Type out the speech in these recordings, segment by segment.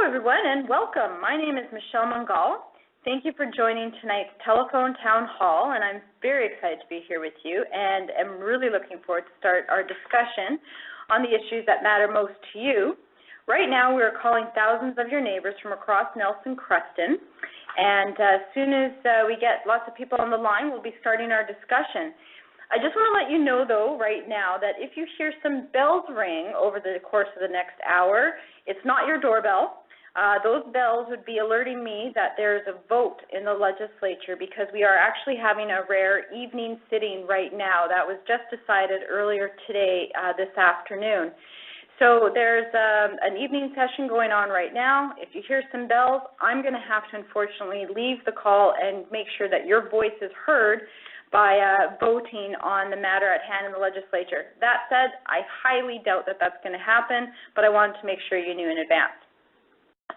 Hello, everyone, and welcome. My name is Michelle Mungal. Thank you for joining tonight's telephone town hall, and I'm very excited to be here with you and am really looking forward to start our discussion on the issues that matter most to you. Right now, we're calling thousands of your neighbors from across Nelson Creston, and as soon as we get lots of people on the line, we'll be starting our discussion. I just want to let you know, though, right now, that if you hear some bells ring over the course of the next hour, it's not your doorbell. Those bells would be alerting me that there's a vote in the legislature because we are actually having a rare evening sitting right now. That was just decided earlier today, this afternoon. So there's an evening session going on right now. If you hear some bells, I'm going to have to unfortunately leave the call and make sure that your voice is heard by voting on the matter at hand in the legislature. That said, I highly doubt that that's going to happen, but I wanted to make sure you knew in advance.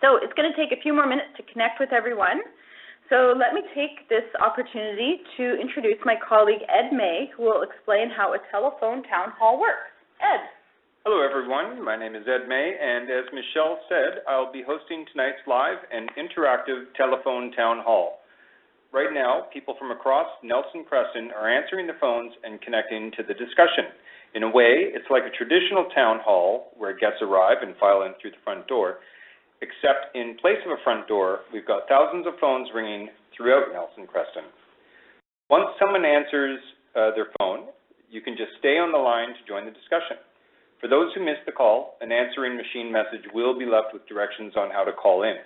So it's going to take a few more minutes to connect with everyone. So let me take this opportunity to introduce my colleague Ed May, who will explain how a telephone town hall works. Ed. Hello, everyone. My name is Ed May, and as Michelle said, I'll be hosting tonight's live and interactive telephone town hall. Right now, people from across Nelson Creston are answering the phones and connecting to the discussion. In a way, it's like a traditional town hall where guests arrive and file in through the front door, except in place of a front door, we've got thousands of phones ringing throughout Nelson Creston. Once someone answers their phone, you can just stay on the line to join the discussion. For those who missed the call, an answering machine message will be left with directions on how to call in.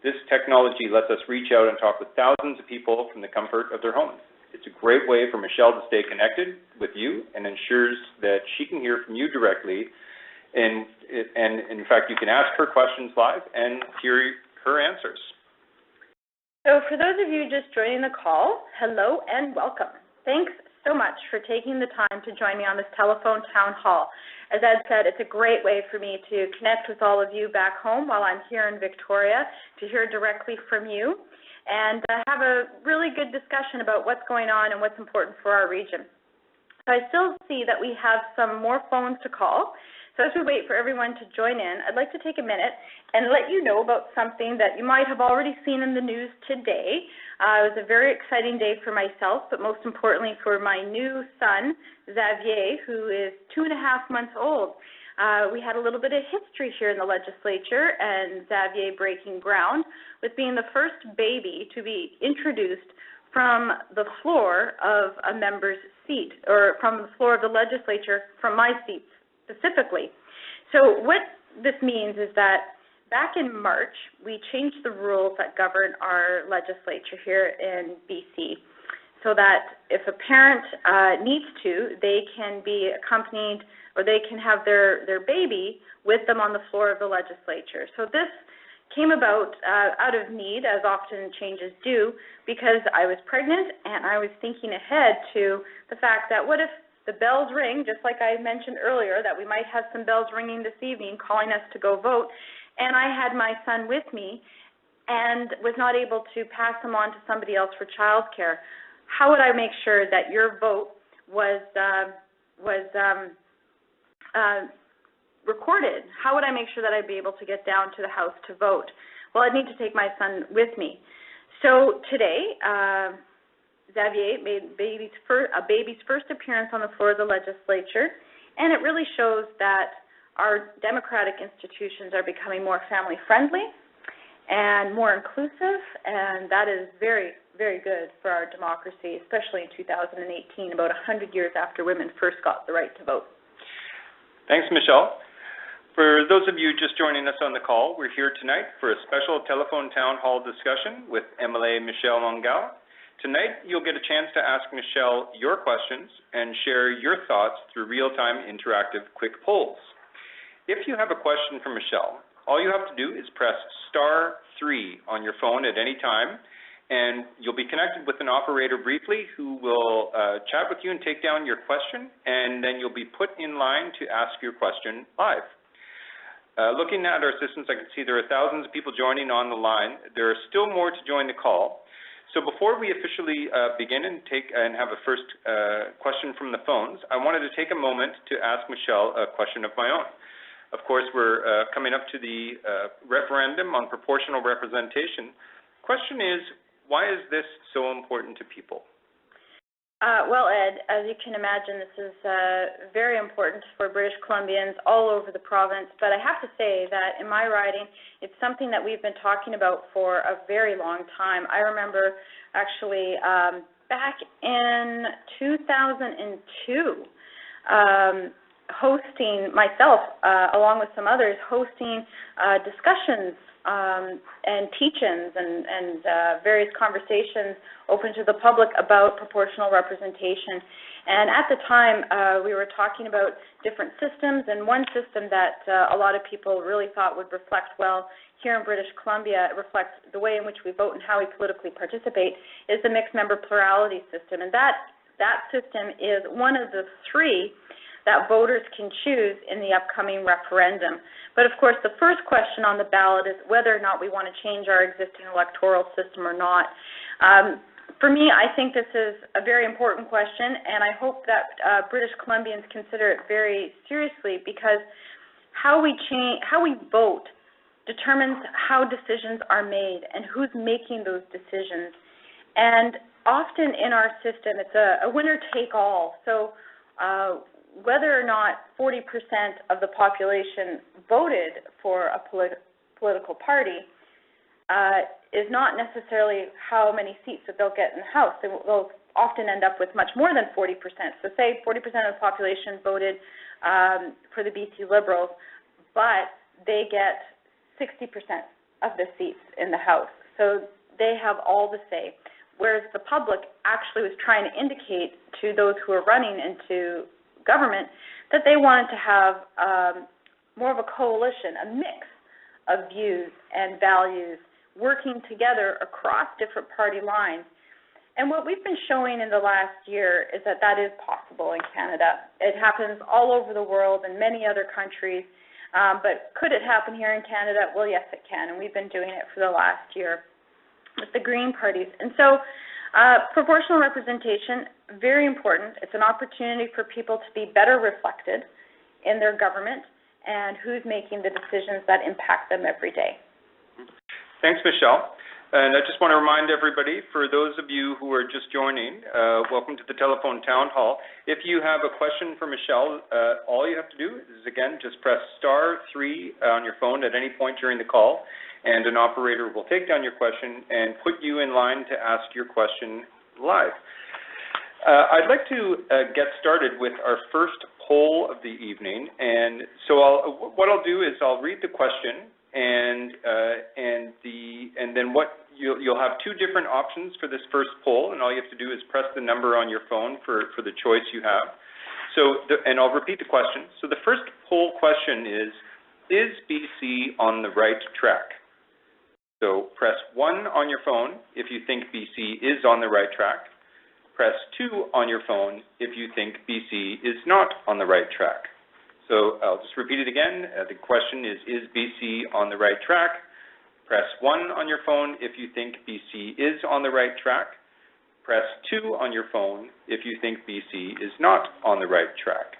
This technology lets us reach out and talk with thousands of people from the comfort of their homes. It's a great way for Michelle to stay connected with you and ensures that she can hear from you directly. And in fact, you can ask her questions live and hear her answers. So for those of you just joining the call, hello and welcome. Thanks so much for taking the time to join me on this telephone town hall. As Ed said, it's a great way for me to connect with all of you back home while I'm here in Victoria, to hear directly from you, and have a really good discussion about what's going on and what's important for our region. So I still see that we have some more phones to call. So as we wait for everyone to join in, I'd like to take a minute and let you know about something that you might have already seen in the news today. It was a very exciting day for myself, but most importantly for my new son, Xavier, who is 2.5 months old. We had a little bit of history here in the legislature, and Xavier breaking ground with being the first baby to be introduced from the floor of a member's seat, or from the floor of the legislature, from my seat specifically. So what this means is that back in March, we changed the rules that govern our legislature here in BC so that if a parent needs to, they can be accompanied, or they can have their baby with them on the floor of the legislature. So this came about out of need, as often changes do, because I was pregnant and I was thinking ahead to the fact that what if the bells ring, just like I mentioned earlier, that we might have some bells ringing this evening calling us to go vote, and I had my son with me and was not able to pass him on to somebody else for childcare. How would I make sure that your vote was recorded? How would I make sure that I'd be able to get down to the house to vote? Well, I'd need to take my son with me. So today, Xavier made a baby's first appearance on the floor of the legislature, and it really shows that our democratic institutions are becoming more family-friendly and more inclusive, and that is very, very good for our democracy, especially in 2018, about 100 years after women first got the right to vote. Thanks, Michelle. For those of you just joining us on the call, we're here tonight for a special telephone town hall discussion with MLA Michelle Mungal. Tonight, you'll get a chance to ask Michelle your questions and share your thoughts through real-time interactive quick polls. If you have a question for Michelle, all you have to do is press *3 on your phone at any time, and you'll be connected with an operator briefly who will chat with you and take down your question, and then you'll be put in line to ask your question live. Looking at our systems, I can see there are thousands of people joining on the line. There are still more to join the call. So before we officially begin and have a first question from the phones, I wanted to take a moment to ask Michelle a question of my own. Of course, we're coming up to the referendum on proportional representation. Question is, why is this so important to people? Well, Ed, as you can imagine, this is very important for British Columbians all over the province, but I have to say that in my riding, it's something that we've been talking about for a very long time. I remember actually back in 2002, hosting myself, along with some others, hosting discussions and teach-ins and various conversations open to the public about proportional representation. And at the time, we were talking about different systems, and one system that a lot of people really thought would reflect well here in British Columbia, reflects the way in which we vote and how we politically participate, is the mixed member plurality system. And that system is one of the three that voters can choose in the upcoming referendum. But of course, the first question on the ballot is whether or not we want to change our existing electoral system or not. For me, I think this is a very important question, and I hope that British Columbians consider it very seriously, because how we vote determines how decisions are made and who's making those decisions. And often in our system, it's a winner-take-all. So whether or not 40% of the population voted for a political party is not necessarily how many seats that they'll get in the House. They'll often end up with much more than 40%. So say 40% of the population voted for the BC Liberals, but they get 60% of the seats in the House. So they have all the say, whereas the public actually was trying to indicate to those who are running into government that they wanted to have more of a coalition, a mix of views and values working together across different party lines. And what we've been showing in the last year is that that is possible in Canada. It happens all over the world in many other countries, but could it happen here in Canada? Well, yes, it can, and we've been doing it for the last year with the Green parties. And so proportional representation, very important. It's an opportunity for people to be better reflected in their government and who's making the decisions that impact them every day. Thanks, Michelle. And I just want to remind everybody, for those of you who are just joining, welcome to the Telephone Town Hall. If you have a question for Michelle, all you have to do is, again, just press *3 on your phone at any point during the call, and an operator will take down your question and put you in line to ask your question live. I'd like to get started with our first poll of the evening, and so what I'll do is I'll read the question, and then what you'll have two different options for this first poll, and all you have to do is press the number on your phone for the choice you have. And I'll repeat the question. So the first poll question is BC on the right track? So press 1 on your phone if you think BC is on the right track. Press 2 on your phone if you think BC is not on the right track. So I'll just repeat it again. The question is BC on the right track? Press 1 on your phone if you think BC is on the right track. Press 2 on your phone if you think BC is not on the right track.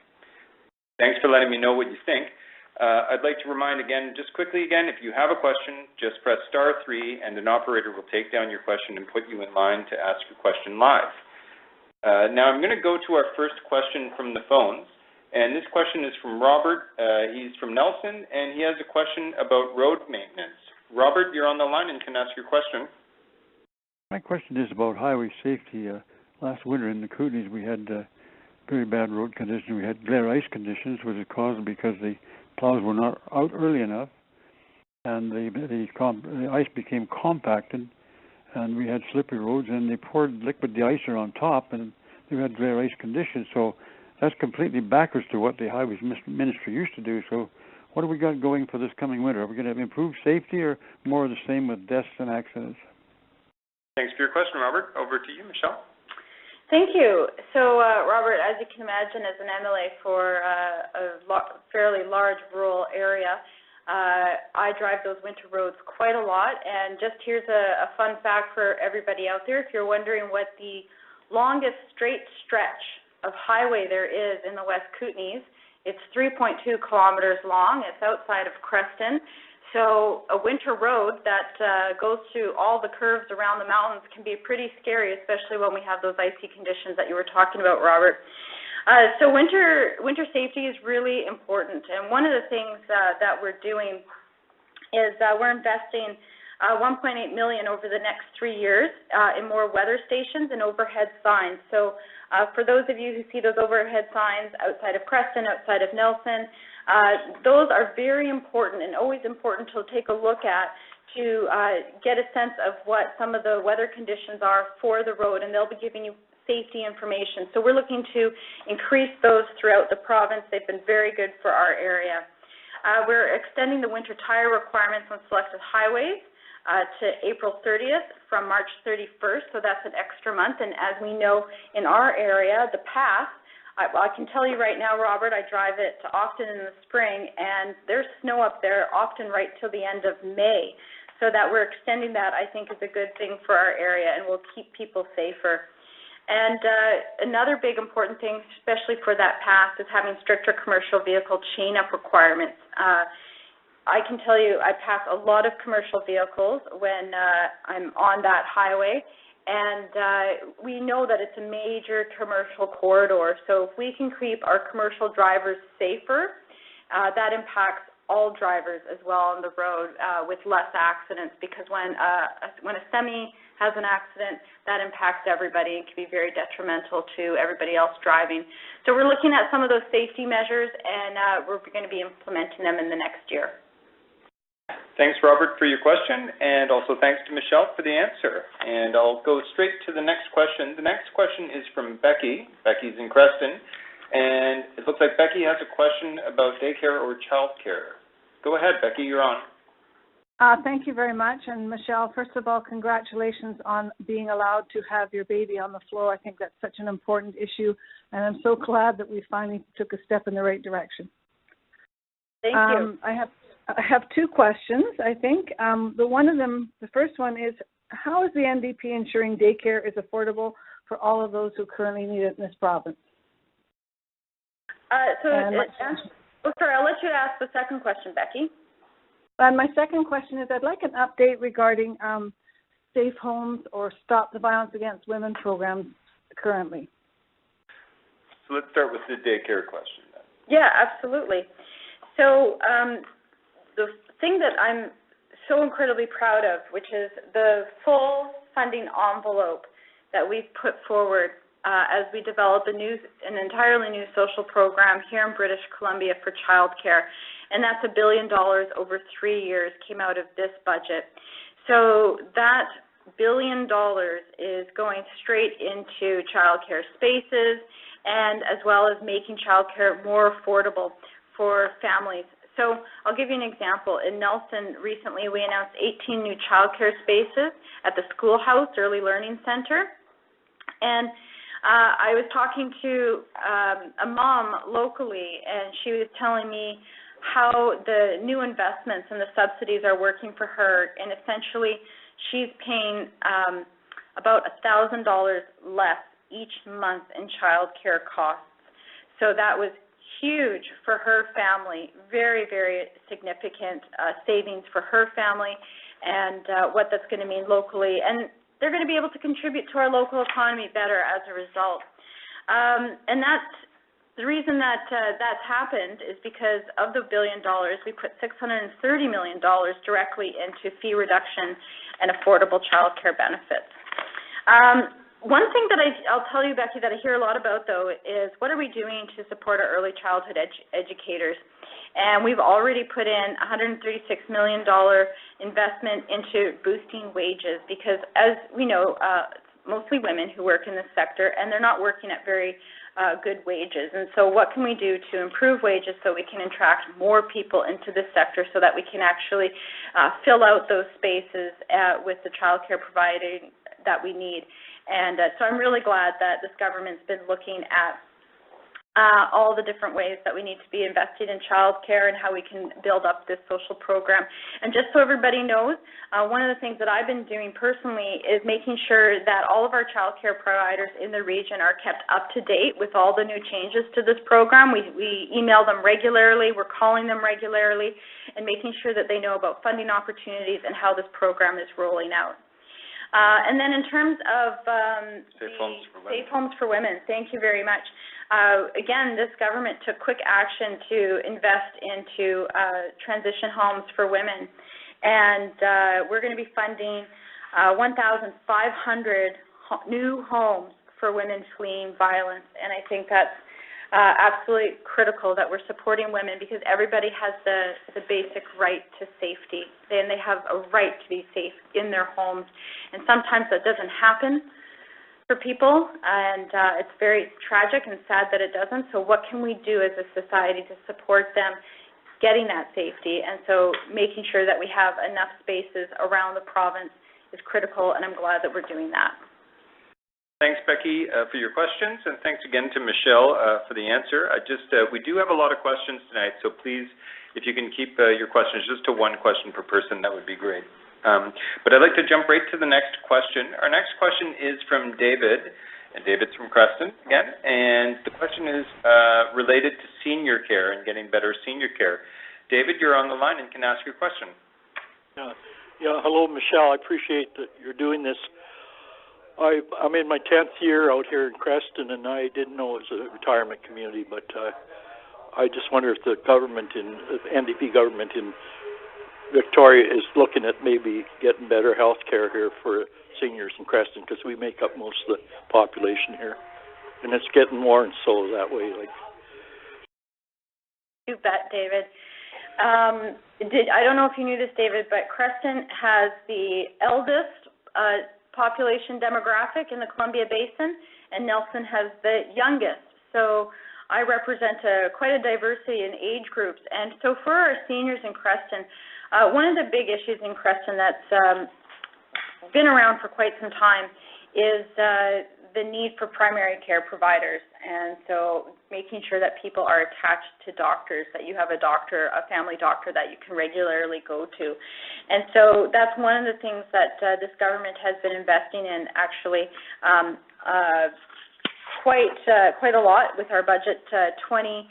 Thanks for letting me know what you think. I'd like to remind again, just quickly again, if you have a question, just press *3 and an operator will take down your question and put you in line to ask your question live. Now I'm going to go to our first question from the phones. And this question is from Robert. He's from Nelson, and he has a question about road maintenance. Robert, you're on the line and can ask your question. My question is about highway safety. Last winter in the Kootenays, we had very bad road conditions. We had glare ice conditions, which was caused because the plows were not out early enough, and the ice became compacted, and we had slippery roads, and they poured liquid de-icer on top, and we had glare ice conditions. So that's completely backwards to what the Highways Ministry used to do. So what have we got going for this coming winter? Are we going to improve safety or more of the same with deaths and accidents? Thanks for your question, Robert. Over to you, Michelle. Thank you. So, Robert, as you can imagine, as an MLA for a fairly large rural area, I drive those winter roads quite a lot. And just here's a fun fact for everybody out there. If you're wondering what the longest straight stretch of highway there is in the West Kootenays, It's 3.2 kilometers long. It's outside of Creston. So a winter road that goes through all the curves around the mountains can be pretty scary, especially when we have those icy conditions that you were talking about, Robert. So winter safety is really important, and one of the things that we're doing is we're investing $1.8 million over the next 3 years in more weather stations and overhead signs. So for those of you who see those overhead signs outside of Creston, outside of Nelson, those are very important and always important to take a look at to get a sense of what some of the weather conditions are for the road, and they'll be giving you safety information. So we're looking to increase those throughout the province. They've been very good for our area. We're extending the winter tire requirements on selected highways to April 30th from March 31st, so that's an extra month. And as we know in our area, the path, I can tell you right now, Robert, I drive it often in the spring, and there's snow up there often right till the end of May. So that we're extending that, I think, is a good thing for our area and will keep people safer. And another big important thing, especially for that path, is having stricter commercial vehicle chain-up requirements. I can tell you I pass a lot of commercial vehicles when I'm on that highway, and we know that it's a major commercial corridor. So if we can keep our commercial drivers safer, that impacts all drivers as well on the road with less accidents, because when a semi has an accident, that impacts everybody and can be very detrimental to everybody else driving. So we're looking at some of those safety measures, and we're going to be implementing them in the next year. Thanks, Robert, for your question, and also thanks to Michelle for the answer. And I'll go straight to the next question. The next question is from Becky. Becky's in Creston, and it looks like Becky has a question about daycare or childcare. Go ahead, Becky, you're on. Thank you very much. And Michelle, first of all, congratulations on being allowed to have your baby on the floor. I think that's such an important issue, and I'm so glad that we finally took a step in the right direction. Thank you. I have two questions, I think. The first one is, how is the NDP ensuring daycare is affordable for all of those who currently need it in this province? Sorry, I'll let you ask the second question, Becky. And my second question is, I'd like an update regarding safe homes or Stop the Violence Against Women programs currently. So let's start with the daycare question then. Yeah, absolutely. So the thing that I'm so incredibly proud of, which is the full funding envelope that we've put forward as we develop an entirely new social program here in British Columbia for childcare, and that's $1 billion over 3 years came out of this budget. So that $1 billion is going straight into childcare spaces, and as well as making childcare more affordable for families. So I'll give you an example. In Nelson, recently we announced 18 new childcare spaces at the Schoolhouse Early Learning Center, and I was talking to a mom locally, and she was telling me how the new investments and the subsidies are working for her, and essentially she's paying about $1,000 less each month in child care costs. So that was huge for her family, very, very significant savings for her family, and what that's going to mean locally. And they're going to be able to contribute to our local economy better as a result. And that's the reason that that's happened is because of the $1 billion, we put $630 million directly into fee reduction and affordable child care benefits. One thing that I'll tell you, Becky, that I hear a lot about, though, is what are we doing to support our early childhood educators? And we've already put in $136 million investment into boosting wages because, as we know, mostly women who work in this sector, and they're not working at very good wages. And so what can we do to improve wages so we can attract more people into this sector so that we can actually fill out those spaces with the child care providing that we need? And so I'm really glad that this government's been looking at all the different ways that we need to be investing in childcare and how we can build up this social program. And just so everybody knows, one of the things that I've been doing personally is making sure that all of our childcare providers in the region are kept up to date with all the new changes to this program. We email them regularly, we're calling them regularly, and making sure that they know about funding opportunities and how this program is rolling out. And then in terms of Safe Homes for Women, thank you very much. Again, this government took quick action to invest into transition homes for women, and we're going to be funding 1,500 new homes for women fleeing violence, and I think that's absolutely critical that we're supporting women, because everybody has the basic right to safety, and they have a right to be safe in their homes, and sometimes that doesn't happen for people, and it's very tragic and sad that it doesn't. So what can we do as a society to support them getting that safety? And so making sure that we have enough spaces around the province is critical, and I'm glad that we're doing that. Thanks, Becky, for your questions, and thanks again to Michelle for the answer. We do have a lot of questions tonight, so please, if you can keep your questions just to one question per person, that would be great. But I'd like to jump right to the next question. Our next question is from David, and David's from Creston again, and the question is related to senior care and getting better senior care. David, you're on the line and can ask your question. Hello, Michelle. I appreciate that you're doing this. I'm in my 10th year out here in Creston, and I didn't know it was a retirement community, but I just wonder if the NDP government in Victoria is looking at maybe getting better health care here for seniors in Creston, because we make up most of the population here, and it's getting more and so that way. You bet, David. I don't know if you knew this, David, but Creston has the eldest population demographic in the Columbia Basin, and Nelson has the youngest. So I represent quite a diversity in age groups, and so for our seniors in Creston, one of the big issues in Creston that's been around for quite some time is the need for primary care providers, and so making sure that people are attached to doctors, that you have a family doctor that you can regularly go to. And so that's one of the things that this government has been investing in, actually, quite a lot with our budget 2018,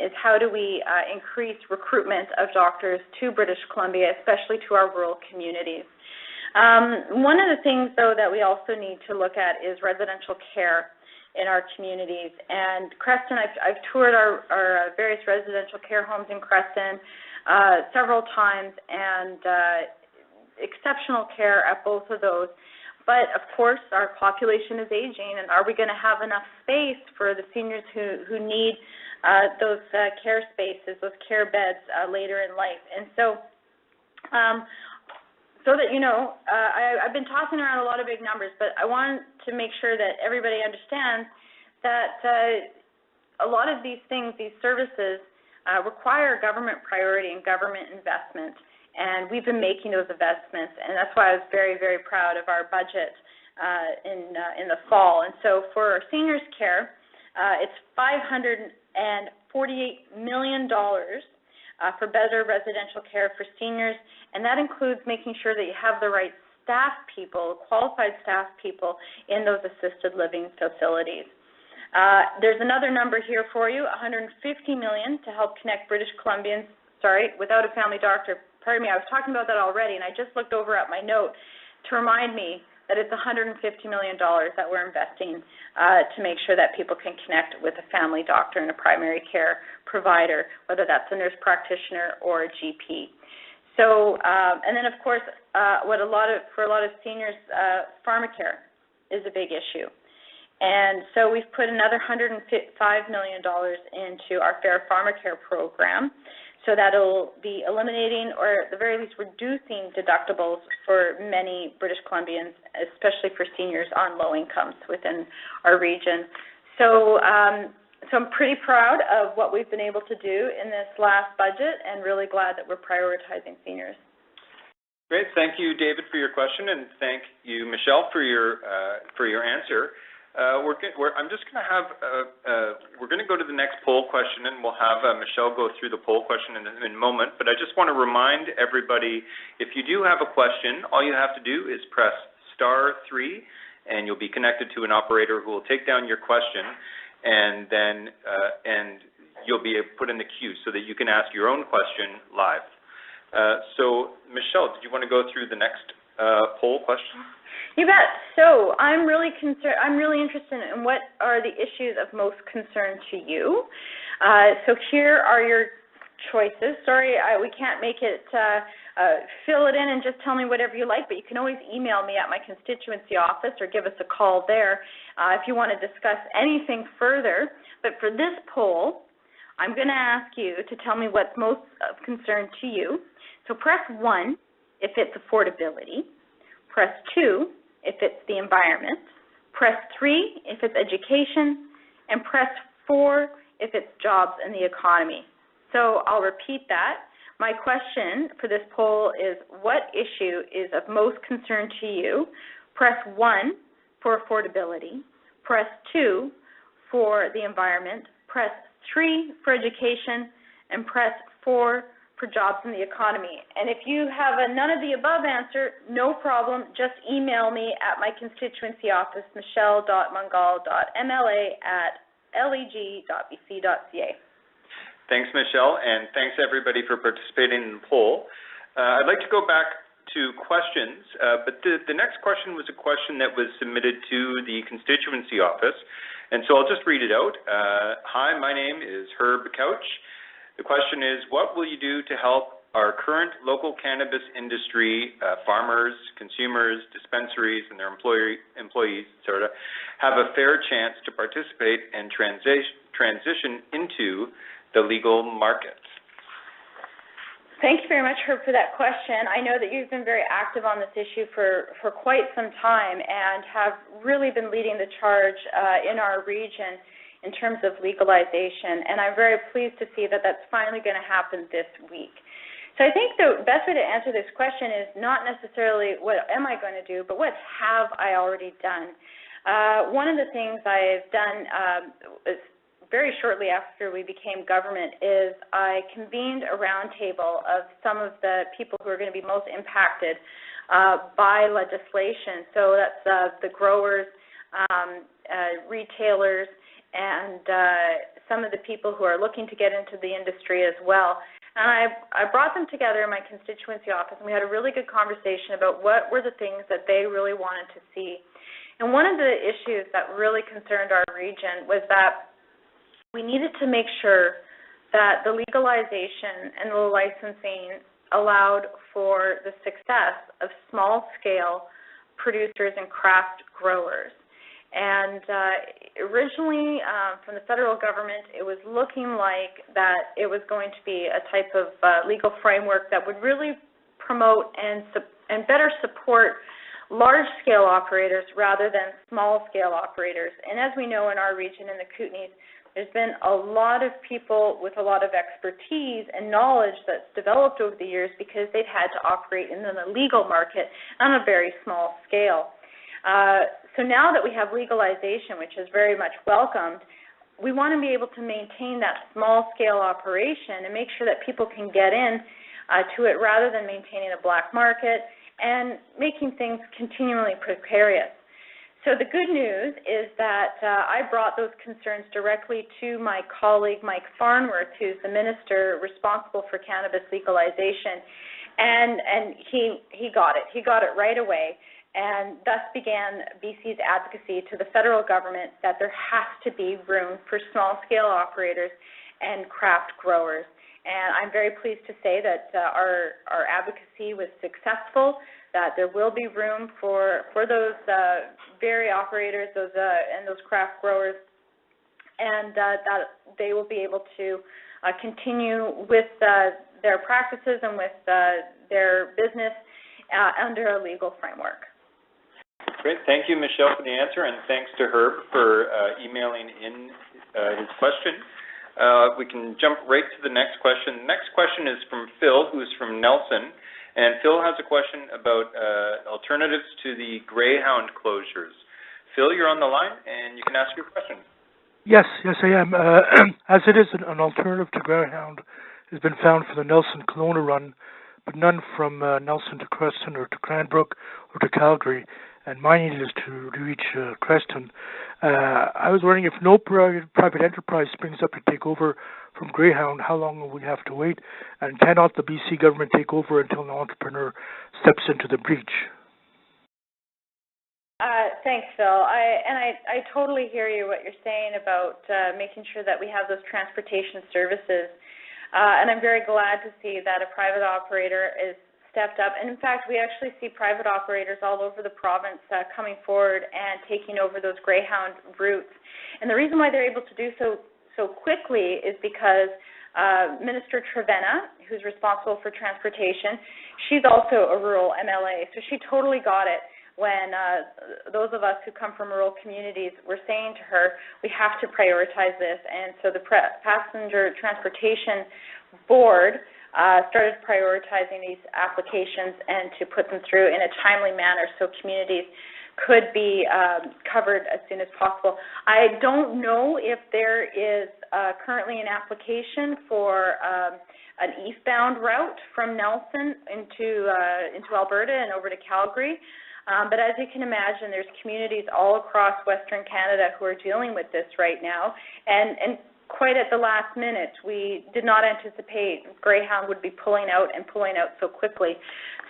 is how do we increase recruitment of doctors to British Columbia, especially to our rural communities. One of the things, though, that we also need to look at is residential care in our communities. And Creston, I've toured our various residential care homes in Creston several times, and exceptional care at both of those. But, of course, our population is aging, and are we going to have enough space for the seniors who need those care spaces, those care beds later in life? And so, so that you know, I've been tossing around a lot of big numbers, but I want to make sure that everybody understands that a lot of these things, these services, require government priority and government investment, and we've been making those investments, and that's why I was very, very proud of our budget in the fall. And so for our seniors care, it's $548 million for better residential care for seniors, and that includes making sure that you have the right staff people, qualified staff people in those assisted living facilities. There's another number here for you, $150 million to help connect British Columbians, without a family doctor. Pardon me, I was talking about that already, and I just looked over at my note to remind me that it's $150 million that we're investing to make sure that people can connect with a family doctor and a primary care provider, whether that's a nurse practitioner or a GP. So, and then of course, for a lot of seniors, pharmacare is a big issue. And so we've put another $105 million into our Fair Pharmacare program, so that'll be eliminating, or at the very least reducing, deductibles for many British Columbians, especially for seniors on low incomes within our region. So, so I'm pretty proud of what we've been able to do in this last budget, and really glad that we're prioritizing seniors. Great. Thank you, David, for your question, and thank you, Michelle, for your answer. I'm just going to have, we're going to go to the next poll question, and we'll have Michelle go through the poll question in a moment. But I just want to remind everybody, if you do have a question, all you have to do is press *3, and you'll be connected to an operator who will take down your question, and then you'll be put in the queue so that you can ask your own question live. So, Michelle, did you want to go through the next poll question? You bet. So I'm really interested in what are the issues of most concern to you. So here are your choices. Sorry, we can't make it fill it in and just tell me whatever you like, but you can always email me at my constituency office or give us a call there if you want to discuss anything further. But for this poll, I'm going to ask you to tell me what's most of concern to you. So press 1 if it's affordability, press 2 if it's the environment, press 3 if it's education, and press 4 if it's jobs and the economy. So I'll repeat that. My question for this poll is, what issue is of most concern to you? Press 1 for affordability, press 2 for the environment, press 3 for education, and press 4 for jobs in the economy. And if you have a none of the above answer, no problem. Just email me at my constituency office, michelle.mungal.mla@leg.bc.ca. Thanks, Michelle, and thanks everybody for participating in the poll. I'd like to go back to questions, but the next question was a question that was submitted to the constituency office, and so I'll just read it out. Hi, my name is Herb Couch. The question is, what will you do to help our current local cannabis industry, farmers, consumers, dispensaries, and their employees, have a fair chance to participate and transition into the legal market? Thank you very much, Herb, for that question. I know that you've been very active on this issue for quite some time and have really been leading the charge in our region in terms of legalization, and I'm very pleased to see that that's finally going to happen this week. So I think the best way to answer this question is not necessarily what am I going to do, but what have I already done. One of the things I've done is very shortly after we became government is I convened a roundtable of some of the people who are going to be most impacted by legislation. So that's the growers, retailers, and some of the people who are looking to get into the industry as well. And I brought them together in my constituency office, and we had a really good conversation about what were the things that they really wanted to see. And one of the issues that really concerned our region was that we needed to make sure that the legalization and the licensing allowed for the success of small-scale producers and craft growers. And originally, from the federal government, it was looking like that it was going to be a type of legal framework that would really promote and better support large-scale operators rather than small-scale operators. And as we know in our region, in the Kootenays, there's been a lot of people with a lot of expertise and knowledge that's developed over the years because they've had to operate in the legal market on a very small scale. So now that we have legalization, which is very much welcomed, we want to be able to maintain that small-scale operation and make sure that people can get in to it rather than maintaining a black market and making things continually precarious. So the good news is that I brought those concerns directly to my colleague, Mike Farnworth, who's the minister responsible for cannabis legalization, and he got it. He got it right away. And thus began BC's advocacy to the federal government that there has to be room for small-scale operators and craft growers. And I'm very pleased to say that our advocacy was successful, that there will be room for those dairy operators and those craft growers, and that they will be able to continue with their practices and with their business under a legal framework. Great. Thank you, Michelle, for the answer, and thanks to Herb for emailing in his question. We can jump right to the next question. The next question is from Phil, who's from Nelson, and Phil has a question about alternatives to the Greyhound closures. Phil, you're on the line, and you can ask your question. Yes, I am. As it is, an alternative to Greyhound has been found for the Nelson-Kelowna run, but none from Nelson to Creston or to Cranbrook or to Calgary, and my need is to reach Creston. I was wondering if no private enterprise springs up to take over from Greyhound, how long will we have to wait, and cannot the BC government take over until an entrepreneur steps into the breach? Thanks, Phil. I totally hear you, what you're saying about making sure that we have those transportation services. And I'm very glad to see that a private operator is stepped up. And in fact, we actually see private operators all over the province coming forward and taking over those Greyhound routes. And the reason why they're able to do so quickly is because Minister Trevena, who's responsible for transportation, she's also a rural MLA, so she totally got it when those of us who come from rural communities were saying to her, we have to prioritize this. And so the Passenger Transportation Board started prioritizing these applications and to put them through in a timely manner so communities could be covered as soon as possible. I don't know if there is currently an application for an eastbound route from Nelson into Alberta and over to Calgary. But as you can imagine, there's communities all across Western Canada who are dealing with this right now. And quite at the last minute, we did not anticipate Greyhound would be pulling out so quickly.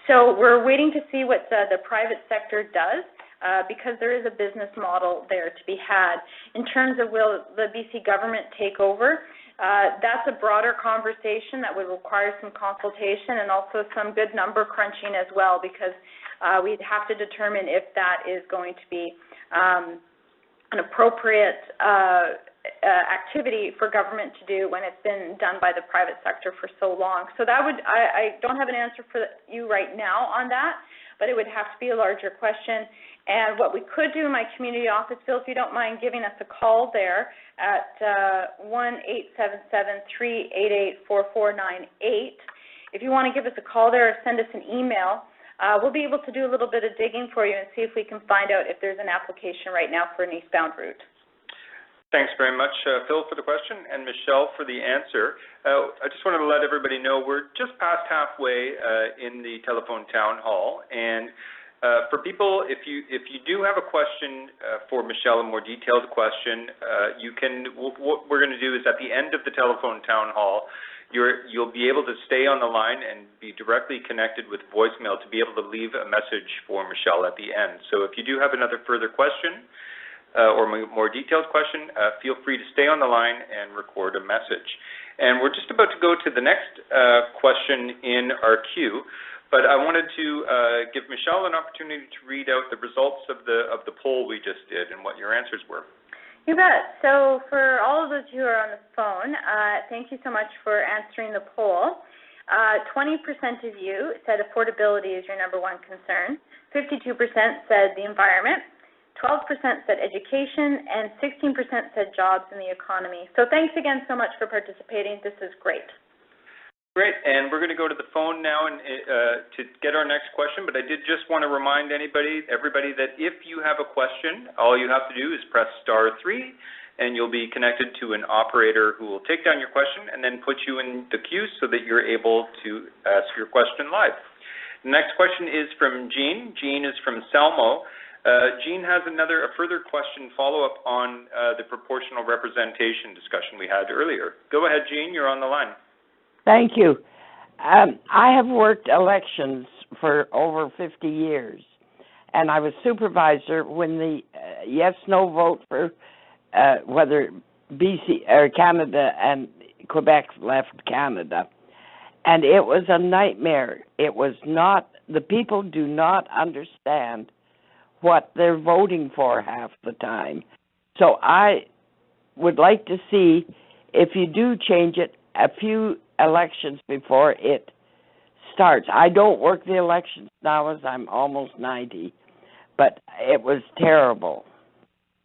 So we're waiting to see what the private sector does because there is a business model there to be had. In terms of will the BC government take over, that's a broader conversation that would require some consultation and also some good number crunching as well, because we'd have to determine if that is going to be an appropriate activity for government to do when it's been done by the private sector for so long. So that would, I don't have an answer for you right now on that, but it would have to be a larger question. And what we could do in my community office, Phil, if you don't mind giving us a call there at 1-877-388-4498. If you want to give us a call there or send us an email, we'll be able to do a little bit of digging for you and see if we can find out if there's an application right now for an eastbound route. Thanks very much, Phil, for the question, and Michelle for the answer. I just wanted to let everybody know we're just past halfway in the telephone town hall, and for people, if you do have a question for Michelle, a more detailed question, what we're going to do is at the end of the telephone town hall, you'll be able to stay on the line and be directly connected with voicemail to be able to leave a message for Michelle at the end. So if you do have another further question or more detailed question, feel free to stay on the line and record a message. And we're just about to go to the next question in our queue, but I wanted to give Michelle an opportunity to read out the results of the poll we just did and what your answers were. You bet. So for all of those who are on the phone, thank you so much for answering the poll. 20% of you said affordability is your number one concern. 52% said the environment. 12% said education, and 16% said jobs in the economy. So thanks again so much for participating. This is great. Great, and we're going to go to the phone now and to get our next question, but I did just want to remind everybody that if you have a question, all you have to do is press *3, and you'll be connected to an operator who will take down your question and then put you in the queue so that you're able to ask your question live. The next question is from Jean. Jean is from Selmo. Jean has a further question follow-up on the proportional representation discussion we had earlier. Go ahead, Jean, you're on the line. Thank you. I have worked elections for over 50 years, and I was supervisor when the yes-no vote for whether BC or Canada and Quebec left Canada, and it was a nightmare. It was not, the people do not understand what they're voting for half the time. So I would like to see if you do change it a few elections before it starts. I don't work the elections now as I'm almost 90, but it was terrible.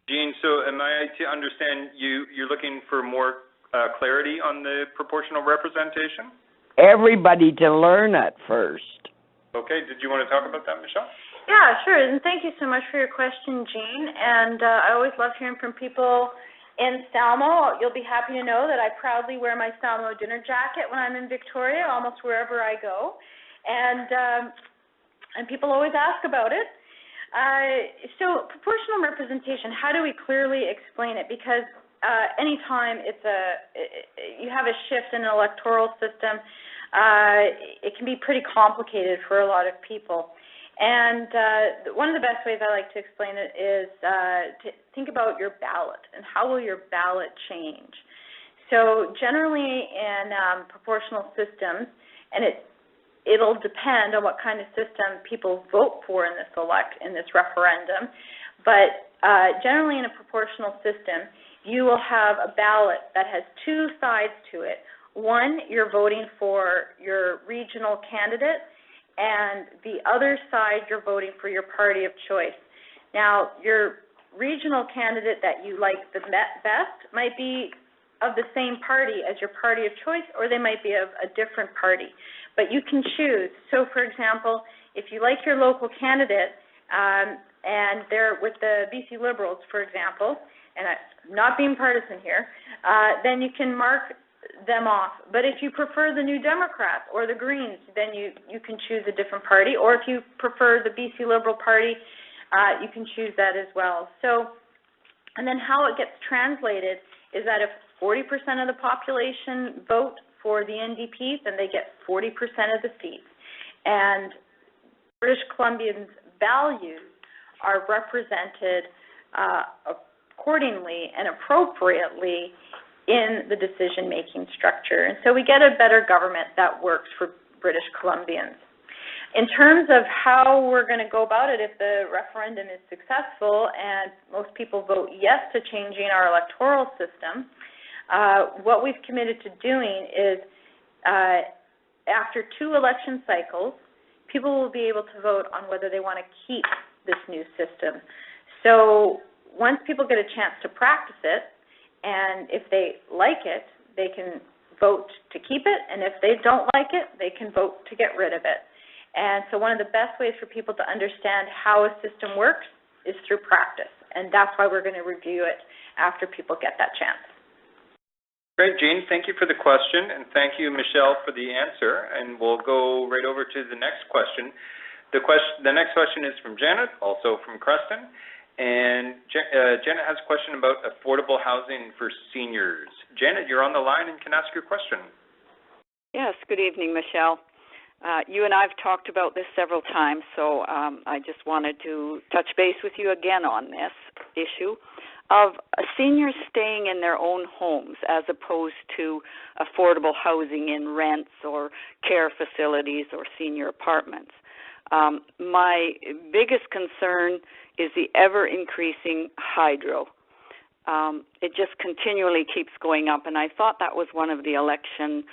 Jean, so am I to understand you're looking for more clarity on the proportional representation? Everybody to learn it first. Okay, did you want to talk about that, Michelle? Yeah, sure. And thank you so much for your question, Jean. And I always love hearing from people in Salmo. You'll be happy to know that I proudly wear my Salmo dinner jacket when I'm in Victoria, almost wherever I go. And people always ask about it. So proportional representation, how do we clearly explain it? Because anytime you have a shift in an electoral system, it can be pretty complicated for a lot of people. And one of the best ways I like to explain it is to think about your ballot and how will your ballot change. So generally in proportional systems, and it'll depend on what kind of system people vote for in this referendum, but generally in a proportional system, you will have a ballot that has two sides to it. One, you're voting for your regional candidate, and the other side, you're voting for your party of choice. Now, your regional candidate that you like the best might be of the same party as your party of choice, or they might be of a different party. But you can choose. So, for example, if you like your local candidate, and they're with the BC Liberals, for example, and I'm not being partisan here, then you can mark them off. But if you prefer the New Democrats or the Greens, then you can choose a different party. Or if you prefer the BC Liberal Party, you can choose that as well. So, and then how it gets translated is that if 40% of the population vote for the NDP, then they get 40% of the seats. And British Columbians' values are represented accordingly and appropriately in the decision-making structure. And so we get a better government that works for British Columbians. In terms of how we're going to go about it if the referendum is successful and most people vote yes to changing our electoral system, what we've committed to doing is after 2 election cycles, people will be able to vote on whether they want to keep this new system. So once people get a chance to practice it, and if they like it, they can vote to keep it, and if they don't like it, they can vote to get rid of it. And so one of the best ways for people to understand how a system works is through practice, and that's why we're going to review it after people get that chance. Great, Jean. Thank you for the question, and thank you, Michelle, for the answer. And we'll go right over to the next question. The next question is from Janet, also from Creston. And Janet has a question about affordable housing for seniors. Janet, you're on the line and can ask your question. Yes, good evening, Michelle. You and I have talked about this several times, so I just wanted to touch base with you again on this issue of seniors staying in their own homes as opposed to affordable housing in rents or care facilities or senior apartments. My biggest concern is the ever-increasing hydro. It just continually keeps going up, and I thought that was one of the election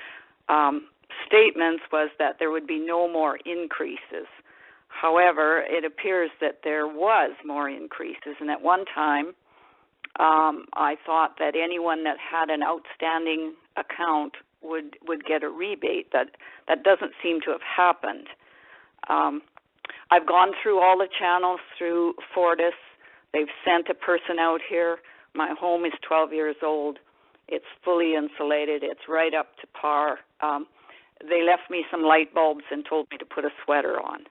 statements was that there would be no more increases. However, it appears that there was more increases, and at one time I thought that anyone that had an outstanding account would get a rebate. That doesn't seem to have happened. I've gone through all the channels through Fortis. They've sent a person out here. My home is 12 years old. It's fully insulated. It's right up to par. They left me some light bulbs and told me to put a sweater on.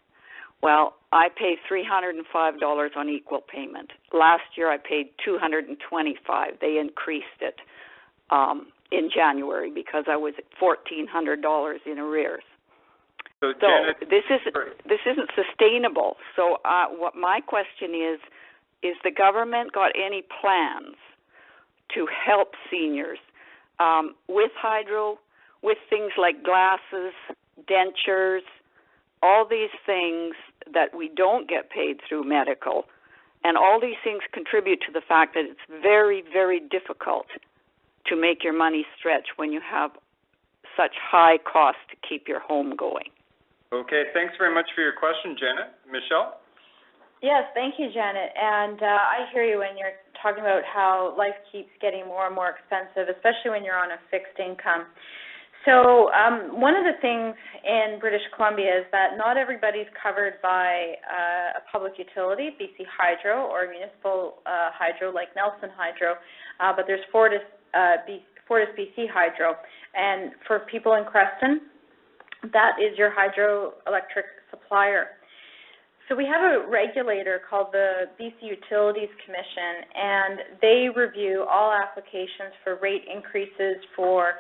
Well, I pay $305 on equal payment. Last year I paid $225. They increased it in January because I was at $1,400 in arrears. So Janet, this isn't sustainable. So what my question is the government got any plans to help seniors with hydro, with things like glasses, dentures, all these things that we don't get paid through medical, and all these things contribute to the fact that it's very, very difficult to make your money stretch when you have such high costs to keep your home going. Okay, thanks very much for your question, Janet. Michelle? Yes, thank you, Janet. And I hear you when you're talking about how life keeps getting more and more expensive, especially when you're on a fixed income. So one of the things in British Columbia is that not everybody's covered by a public utility, BC Hydro, or municipal hydro like Nelson Hydro, but there's Fortis BC Hydro. And for people in Creston, that is your hydroelectric supplier. So we have a regulator called the BC Utilities Commission, and they review all applications for rate increases for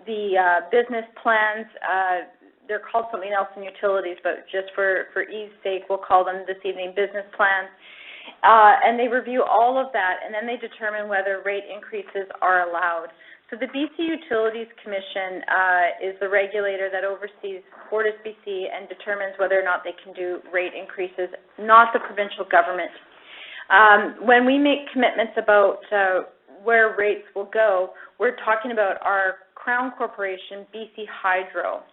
the business plans. They're called something else in utilities, but just for ease sake, we'll call them this evening business plans. And they review all of that, and then they determine whether rate increases are allowed. So the BC Utilities Commission is the regulator that oversees Fortis BC and determines whether or not they can do rate increases, not the provincial government. When we make commitments about where rates will go, we're talking about our Crown Corporation, BC Hydro.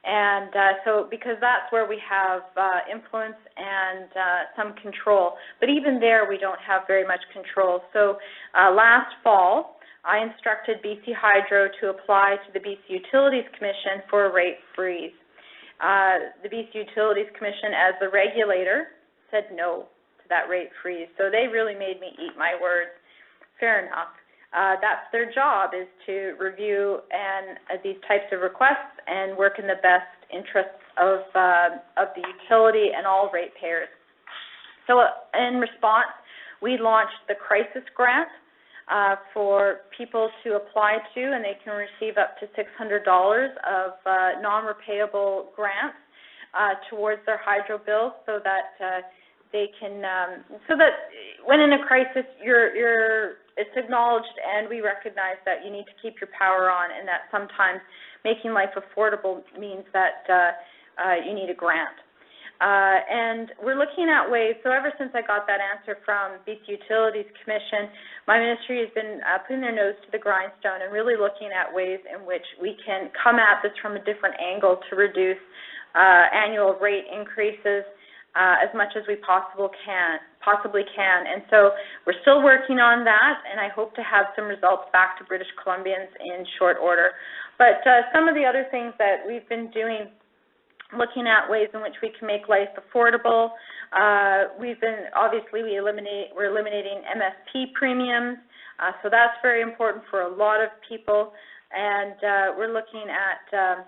And so because that's where we have influence and some control. But even there, we don't have very much control. So last fall, I instructed BC Hydro to apply to the BC Utilities Commission for a rate freeze. The BC Utilities Commission, as the regulator, said no to that rate freeze. So they really made me eat my words. Fair enough. That's their job, is to review these types of requests and work in the best interests of the utility and all ratepayers. So in response, we launched the Crisis Grant for people to apply to, and they can receive up to $600 of non-repayable grants towards their hydro bills, so that they can, so that when in a crisis, it's acknowledged, and we recognize that you need to keep your power on, and that sometimes making life affordable means that you need a grant. And we're looking at ways, so ever since I got that answer from BC Utilities Commission, my ministry has been putting their nose to the grindstone and really looking at ways in which we can come at this from a different angle to reduce annual rate increases as much as we possibly can. And so we're still working on that, and I hope to have some results back to British Columbians in short order. But some of the other things that we've been doing, looking at ways in which we can make life affordable. We're eliminating MSP premiums, so that's very important for a lot of people. And we're looking at,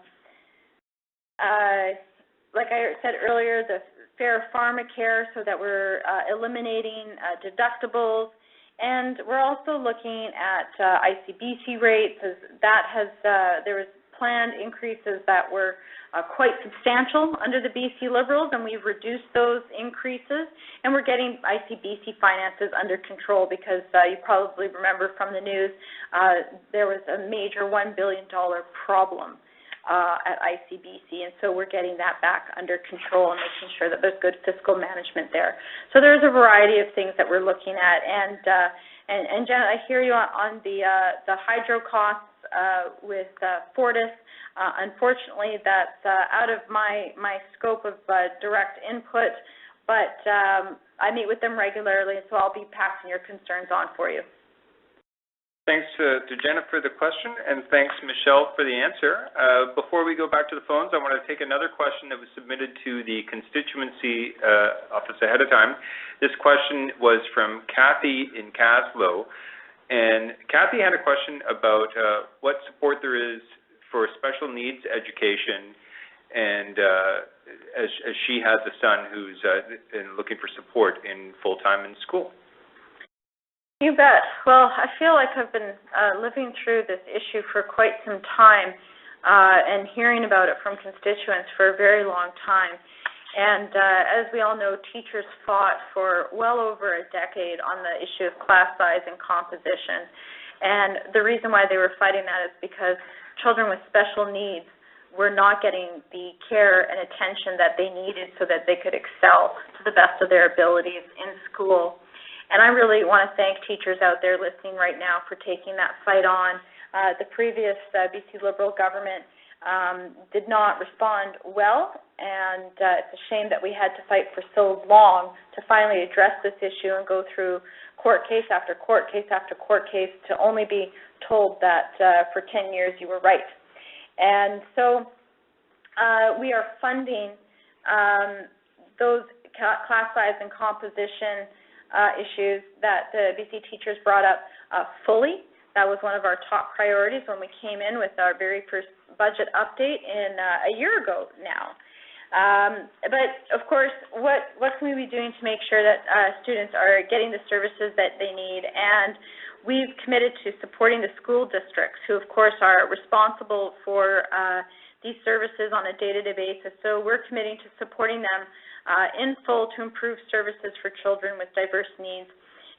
like I said earlier, the fair pharmacare, so that we're eliminating deductibles. And we're also looking at ICBC rates, as that has, there was planned increases that were quite substantial under the BC Liberals, and we've reduced those increases, and we're getting ICBC finances under control, because you probably remember from the news there was a major $1 billion problem at ICBC, and so we're getting that back under control and making sure that there's good fiscal management there. So there's a variety of things that we're looking at, and Janet, I hear you on the hydro costs with Fortis. Unfortunately, that's out of my scope of direct input, but I meet with them regularly, so I'll be passing your concerns on for you. Thanks to Janet for the question, and thanks, Michelle, for the answer. Before we go back to the phones, I want to take another question that was submitted to the constituency office ahead of time. This question was from Kathy in Caslow, and Kathy had a question about what support there is for special needs education, and as she has a son who's looking for support in full-time in school. You bet. Well, I feel like I've been living through this issue for quite some time and hearing about it from constituents for a very long time. And as we all know, teachers fought for well over a decade on the issue of class size and composition. And the reason why they were fighting that is because children with special needs were not getting the care and attention that they needed so that they could excel to the best of their abilities in school. And I really want to thank teachers out there listening right now for taking that fight on. The previous BC Liberal government did not respond well, and it's a shame that we had to fight for so long to finally address this issue and go through court case after court case after court case to only be told that for 10 years you were right. And so we are funding those class size and composition issues that the BC teachers brought up fully. That was one of our top priorities when we came in with our very first budget update in a year ago now. But of course, what can we be doing to make sure that students are getting the services that they need? And we've committed to supporting the school districts, who of course are responsible for these services on a day-to-day basis. So we're committing to supporting them in full to improve services for children with diverse needs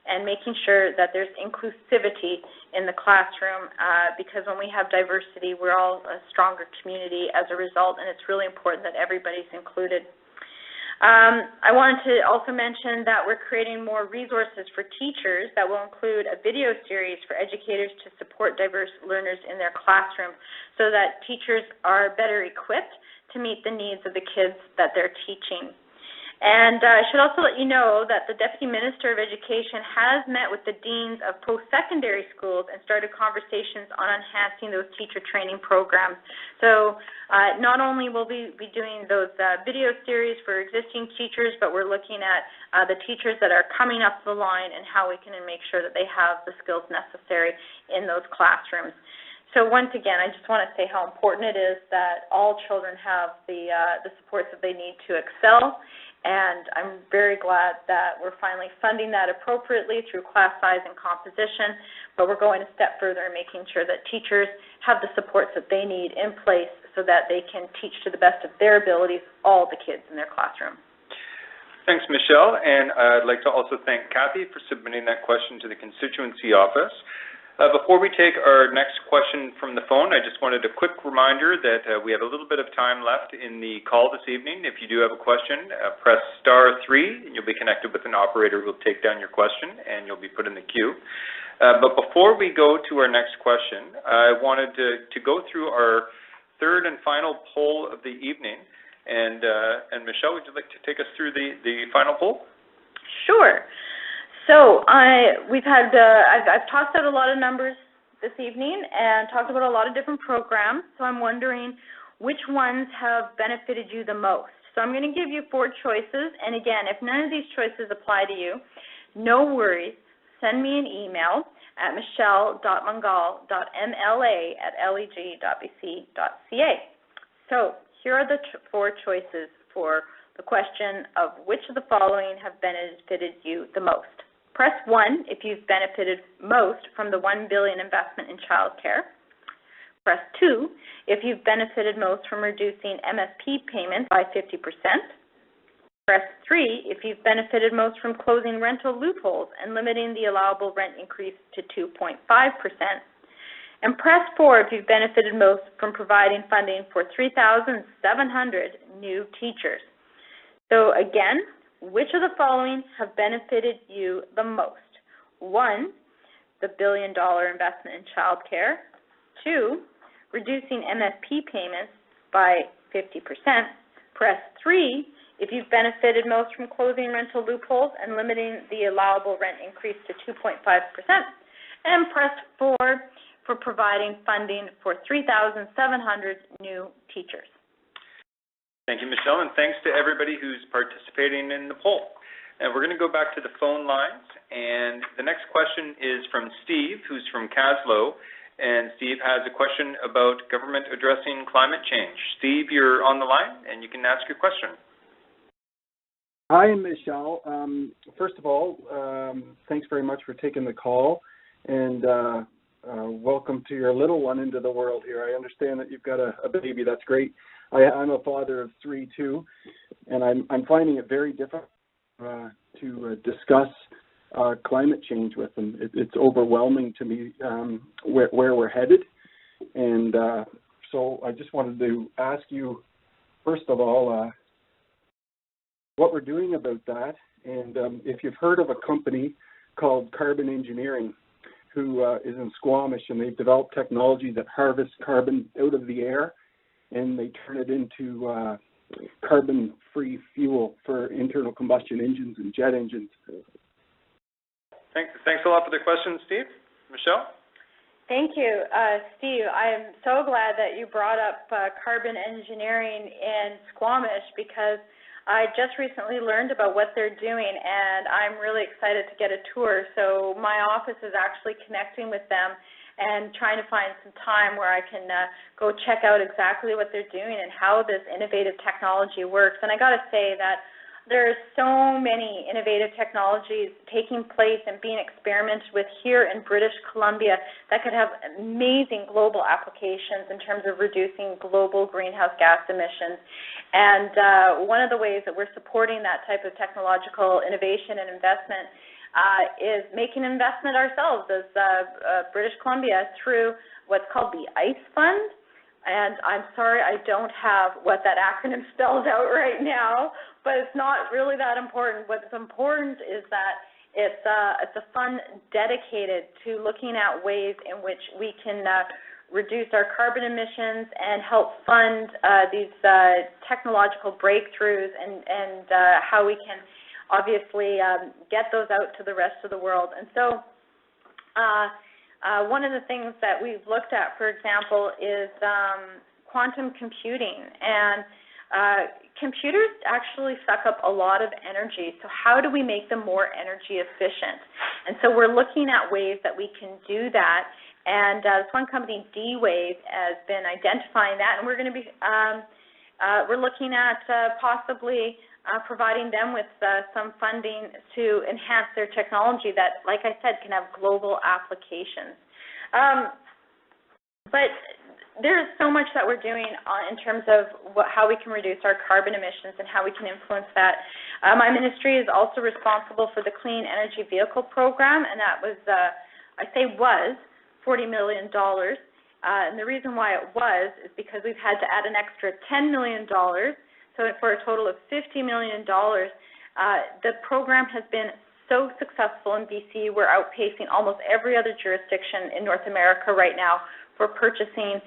and making sure that there's inclusivity in the classroom, because when we have diversity, we're all a stronger community as a result, and it's really important that everybody's included. I wanted to also mention that we're creating more resources for teachers that will include a video series for educators to support diverse learners in their classroom so that teachers are better equipped to meet the needs of the kids that they're teaching. And I should also let you know that the Deputy Minister of Education has met with the deans of post-secondary schools and started conversations on enhancing those teacher training programs. So not only will we be doing those video series for existing teachers, but we're looking at the teachers that are coming up the line and how we can make sure that they have the skills necessary in those classrooms. So once again, I just want to say how important it is that all children have the supports that they need to excel. And I'm very glad that we're finally funding that appropriately through class size and composition, but we're going a step further in making sure that teachers have the supports that they need in place so that they can teach to the best of their abilities all the kids in their classroom. Thanks, Michelle, and I'd like to also thank Kathy for submitting that question to the constituency office. Before we take our next question from the phone, I just wanted a quick reminder that we have a little bit of time left in the call this evening. If you do have a question, press *3, and you'll be connected with an operator who will take down your question, and you'll be put in the queue. But before we go to our next question, I wanted to go through our third and final poll of the evening. And Michelle, would you like to take us through the final poll? Sure. So I've tossed out a lot of numbers this evening and talked about a lot of different programs. So I'm wondering which ones have benefited you the most. So I'm going to give you 4 choices. And again, if none of these choices apply to you, no worries. Send me an email at michelle.mangal.mla@leg.bc.ca. So here are the 4 choices for the question of which of the following have benefited you the most. Press 1 if you've benefited most from the $1 billion investment in childcare. Press 2 if you've benefited most from reducing MSP payments by 50%. Press 3 if you've benefited most from closing rental loopholes and limiting the allowable rent increase to 2.5%. And press 4 if you've benefited most from providing funding for 3,700 new teachers. So again, which of the following have benefited you the most? 1, the $1 billion investment in childcare. 2, reducing MSP payments by 50%. Press 3 if you've benefited most from closing rental loopholes and limiting the allowable rent increase to 2.5%. And press 4 for providing funding for 3,700 new teachers. Thank you, Michelle, and thanks to everybody who's participating in the poll. And we're going to go back to the phone lines, and the next question is from Steve, who's from Caslow, and Steve has a question about government addressing climate change. Steve, you're on the line, and you can ask your question. Hi, Michelle. First of all, thanks very much for taking the call, and welcome to your little one into the world here. I understand that you've got a baby. That's great. I'm a father of 3 too, and I'm finding it very difficult to discuss climate change with them. It's overwhelming to me where we're headed, and so I just wanted to ask you, first of all, what we're doing about that, and if you've heard of a company called Carbon Engineering, who is in Squamish, and they've developed technology that harvests carbon out of the air and they turn it into carbon-free fuel for internal combustion engines and jet engines. Thanks a lot for the question, Steve. Michelle? Thank you, Steve. I'm so glad that you brought up carbon engineering in Squamish, because I just recently learned about what they're doing, and I'm really excited to get a tour. So my office is actually connecting with them and trying to find some time where I can go check out exactly what they're doing and how this innovative technology works. And I got to say that there's so many innovative technologies taking place and being experimented with here in British Columbia that could have amazing global applications in terms of reducing global greenhouse gas emissions. And one of the ways that we're supporting that type of technological innovation and investment is making investment ourselves as British Columbia through what's called the ICE Fund. And I'm sorry, I don't have what that acronym spells out right now, but it's not really that important. What's important is that it's a fund dedicated to looking at ways in which we can reduce our carbon emissions and help fund these technological breakthroughs and how we can obviously get those out to the rest of the world. And so one of the things that we've looked at, for example, is quantum computing. And computers actually suck up a lot of energy. So how do we make them more energy efficient? And so we're looking at ways that we can do that. And this one company, D-Wave, has been identifying that. And we're going to be we're looking at possibly providing them with some funding to enhance their technology that, like I said, can have global applications. But there's so much that we're doing in terms of how we can reduce our carbon emissions and how we can influence that. My ministry is also responsible for the Clean Energy Vehicle Program, and that was, I say was, $40 million. And the reason why it was is because we've had to add an extra $10 million. So for a total of $50 million, the program has been so successful in BC, we're outpacing almost every other jurisdiction in North America right now for purchasing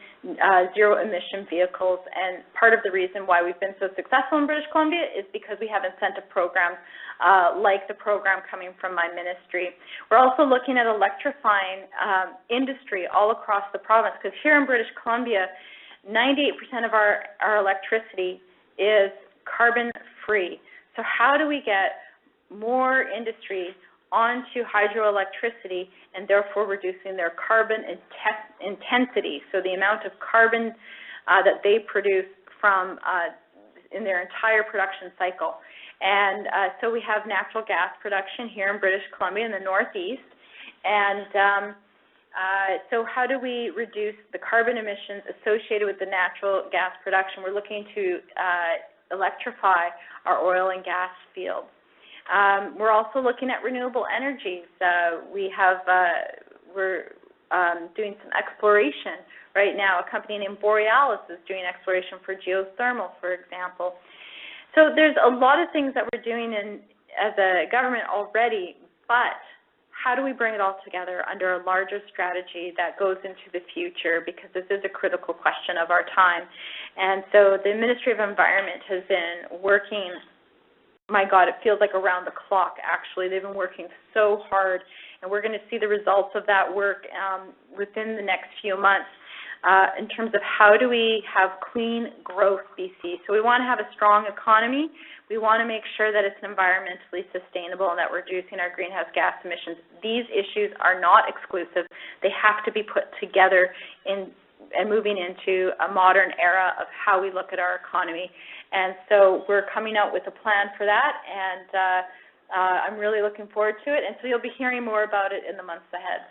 zero-emission vehicles. And part of the reason why we've been so successful in British Columbia is because we have incentive programs like the program coming from my ministry. We're also looking at electrifying industry all across the province, because here in British Columbia, 98% of our electricity is carbon-free. So how do we get more industry onto hydroelectricity and therefore reducing their carbon intensity, so the amount of carbon that they produce from in their entire production cycle? And so we have natural gas production here in British Columbia in the Northeast. And so how do we reduce the carbon emissions associated with the natural gas production? We're looking to electrify our oil and gas fields. We're also looking at renewable energies. We're doing some exploration right now. A company named Borealis is doing exploration for geothermal, for example. So there's a lot of things that we're doing as a government already, but how do we bring it all together under a larger strategy that goes into the future, because this is a critical question of our time. And so the Ministry of Environment has been working, my God, it feels like around the clock, actually. They've been working so hard, and we're going to see the results of that work within the next few months in terms of how do we have clean growth, BC. So we want to have a strong economy. We want to make sure that it's environmentally sustainable and that we're reducing our greenhouse gas emissions. These issues are not exclusive. They have to be put together and moving into a modern era of how we look at our economy. And so we're coming out with a plan for that, and I'm really looking forward to it. And so you'll be hearing more about it in the months ahead.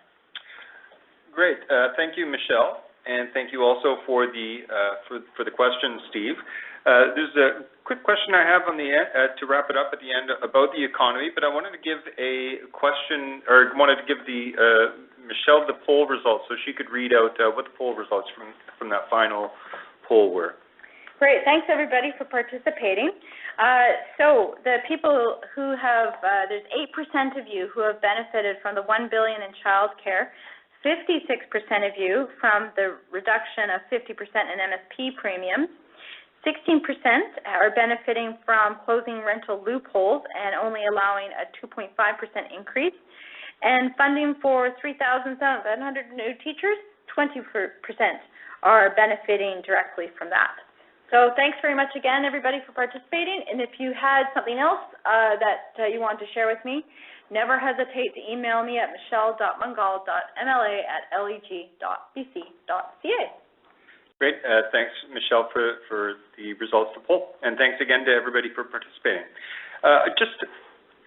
Great. Thank you, Michelle, and thank you also for the question, Steve. There's a quick question I have on the end, to wrap it up at the end about the economy, but I wanted to give Michelle the poll results so she could read out what the poll results from that final poll were. Great. Thanks, everybody, for participating. So the people who have, there's 8% of you who have benefited from the $1 billion in child care. 56% of you from the reduction of 50% in MSP premiums. 16% are benefiting from closing rental loopholes and only allowing a 2.5% increase. And funding for 3,700 new teachers, 20% are benefiting directly from that. So thanks very much again, everybody, for participating. And if you had something else that you wanted to share with me, never hesitate to email me at michelle.mungal.mla@leg.bc.ca. Great. Thanks, Michelle, for the results of the poll. And thanks again to everybody for participating. Just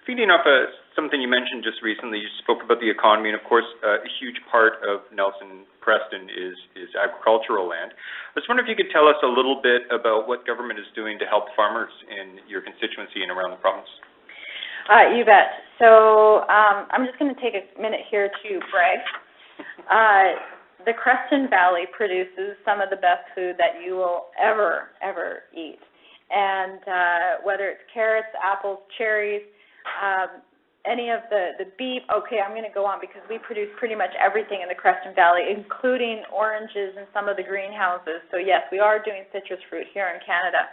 feeding off something you mentioned just recently, you spoke about the economy, and of course, a huge part of Nelson Creston is agricultural land. I was wondering if you could tell us a little bit about what government is doing to help farmers in your constituency and around the province. You bet. So I'm just going to take a minute here to brag. The Creston Valley produces some of the best food that you will ever eat. And whether it's carrots, apples, cherries, any of the beef, okay, I'm going to go on because we produce pretty much everything in the Creston Valley, including oranges and some of the greenhouses. So yes, we are doing citrus fruit here in Canada.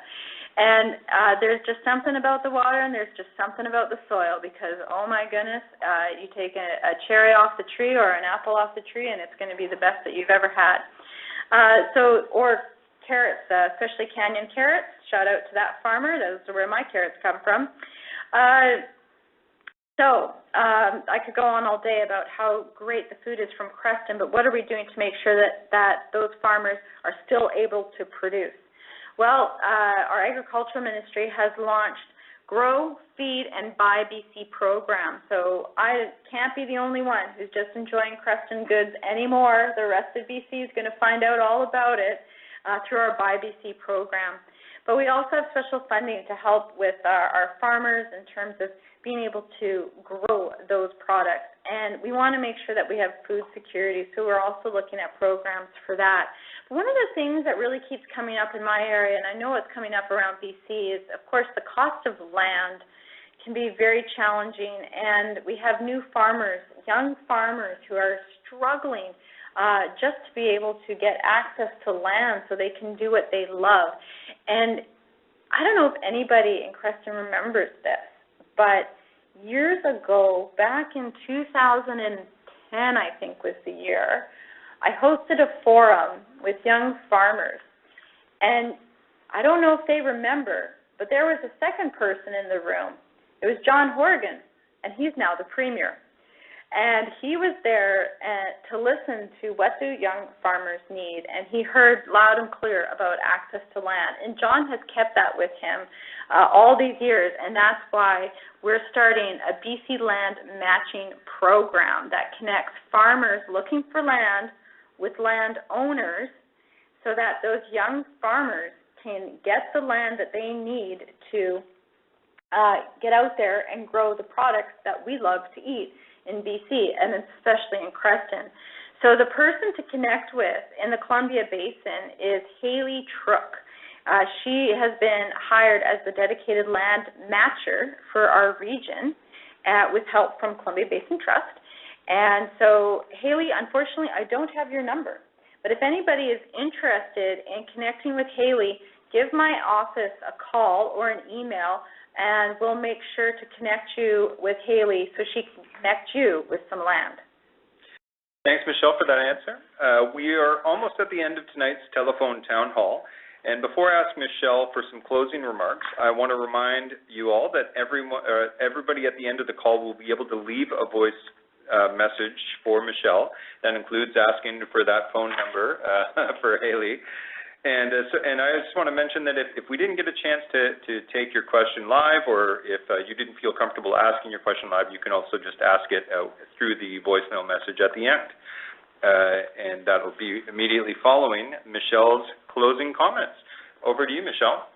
And there's just something about the water and there's just something about the soil because, oh my goodness, you take a cherry off the tree or an apple off the tree and it's going to be the best that you've ever had. Or carrots, especially Canyon carrots. Shout out to that farmer. Those are where my carrots come from. I could go on all day about how great the food is from Creston, but what are we doing to make sure that those farmers are still able to produce? Well, our agricultural ministry has launched Grow, Feed, and Buy BC program. So I can't be the only one who's just enjoying Creston goods anymore. The rest of BC is going to find out all about it through our Buy BC program. But we also have special funding to help with our farmers in terms of being able to grow those products. And we want to make sure that we have food security, so we're also looking at programs for that. But one of the things that really keeps coming up in my area, and I know it's coming up around BC, is, of course, the cost of land can be very challenging. And we have new farmers, young farmers who are struggling just to be able to get access to land so they can do what they love. And I don't know if anybody in Creston remembers this, but years ago, back in 2010, I think was the year, I hosted a forum with young farmers. And I don't know if they remember, but there was a second person in the room. It was John Horgan, and he's now the Premier. And he was there to listen to what do young farmers need, and he heard loud and clear about access to land. And John has kept that with him all these years, and that's why we're starting a BC Land Matching Program that connects farmers looking for land with landowners so that those young farmers can get the land that they need to get out there and grow the products that we love to eat in BC, and especially in Creston. So the person to connect with in the Columbia Basin is Haley Trook. She has been hired as the dedicated land matcher for our region with help from Columbia Basin Trust. And so, Haley, unfortunately, I don't have your number. But if anybody is interested in connecting with Haley, give my office a call or an email, and we'll make sure to connect you with Haley so she can connect you with some land. Thanks, Michelle, for that answer. We are almost at the end of tonight's telephone town hall. And before I ask Michelle for some closing remarks, I want to remind you all that everybody at the end of the call will be able to leave a voice message for Michelle. That includes asking for that phone number for Haley. And I just want to mention that if we didn't get a chance to take your question live, or if you didn't feel comfortable asking your question live, you can also just ask it through the voicemail message at the end. And that will be immediately following Michelle's closing comments. Over to you, Michelle.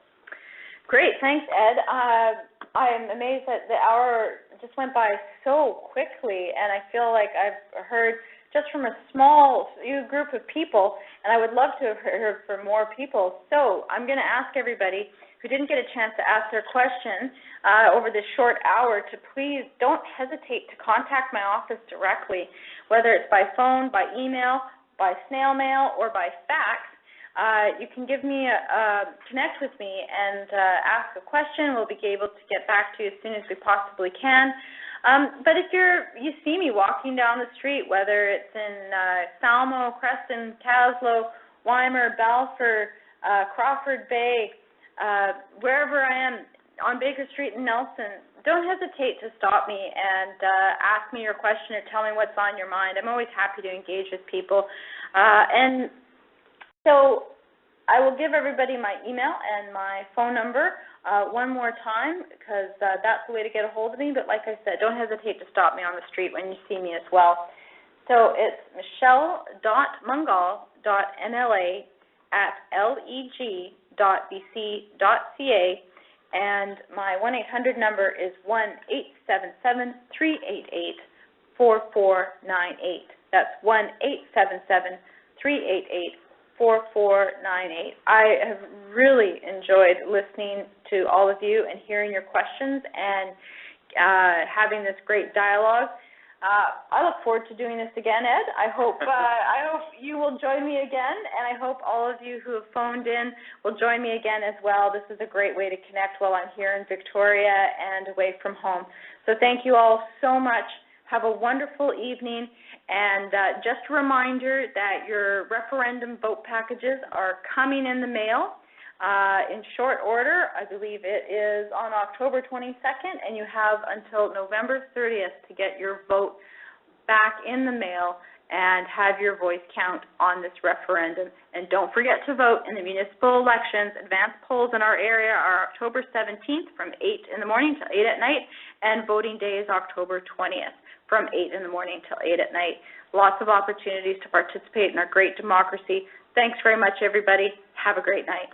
Great. Thanks, Ed. I am amazed that the hour just went by so quickly, and I feel like I've heard just from a small group of people, and I would love to have heard from more people. So I'm going to ask everybody who didn't get a chance to ask their question over this short hour to please don't hesitate to contact my office directly, whether it's by phone, by email, by snail mail, or by fax. You can give me connect with me and ask a question. We'll be able to get back to you as soon as we possibly can. But if you see me walking down the street, whether it's in Salmo, Creston, Caslow, Weimar, Balfour, Crawford Bay, wherever I am on Baker Street in Nelson, don't hesitate to stop me and ask me your question or tell me what's on your mind. I'm always happy to engage with people. And so I will give everybody my email and my phone number one more time because that's the way to get a hold of me. But like I said, don't hesitate to stop me on the street when you see me as well. So it's michelle.mungall.nla@leg.bc.ca, and my 1-800 number is 1-877-388-4498. That's 1-877-388-4498. I have really enjoyed listening to all of you and hearing your questions and having this great dialogue. I look forward to doing this again, Ed. I hope you will join me again, and I hope all of you who have phoned in will join me again as well. This is a great way to connect while I'm here in Victoria and away from home. So thank you all so much. Have a wonderful evening, and just a reminder that your referendum vote packages are coming in the mail in short order. I believe it is on October 22nd, and you have until November 30th to get your vote back in the mail and have your voice count on this referendum. And don't forget to vote in the municipal elections. Advanced polls in our area are October 17th from 8 in the morning till 8 at night, and voting day is October 20th from 8 in the morning till 8 at night. Lots of opportunities to participate in our great democracy. Thanks very much, everybody. Have a great night.